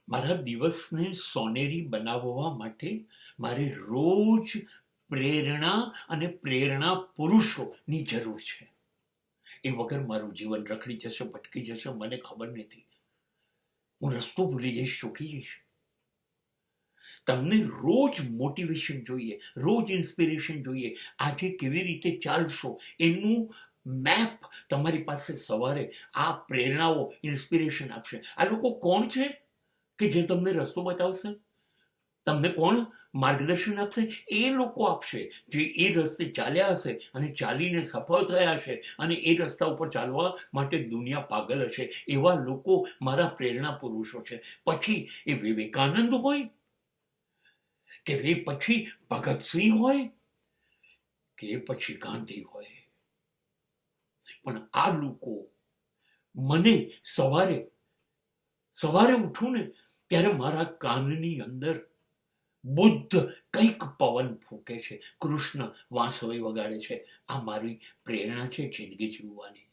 મારા દિવસને સોનેરી બનાવવા માટે મારે રોજ પ્રેરણા અને પ્રેરણા પુરુષોની જરૂર છે. એ વગર મારું જીવન રખડી જશે, ભટકી જશે, મને ખબર નથી. હું રસ્તો ભૂલી જઈશ, ચૂકી જઈશ. તમને રોજ મોટિવેશન જોઈએ, રોજ ઇન્સ્પિરેશન જોઈએ. આજે કેવી રીતે ચાલશો એનું મેપ તમારી પાસે સવારે આ પ્રેરણાઓ ઇન્સ્પિરેશન આપશે. આ લોકો કોણ છે કે જે તમને રસ્તો બતાવશે? તમને કોણ માર્ગદર્શન આપશે? એ લોકો આપશે જે એ રસ્તે ચાલ્યા હશે અને ચાલીને સફળ થયા હશે, અને એ રસ્તા ઉપર ચાલવા માટે દુનિયા પાગલ હશે. એવા લોકો મારા પ્રેરણા પુરુષો છે. પછી એ વિવેકાનંદ હોય, કે એ પછી ભગતસિંહ હોય, કે પછી ગાંધી હોય, પણ આ લોકો મને સવારે સવારે ઉઠું ને ત્યારે મારા કાનની અંદર બુદ્ધ કંઈક પવન ફૂંકે છે, કૃષ્ણ વાંસળી વગાડે છે. આ મારી પ્રેરણા છે જિંદગી જીવવાની.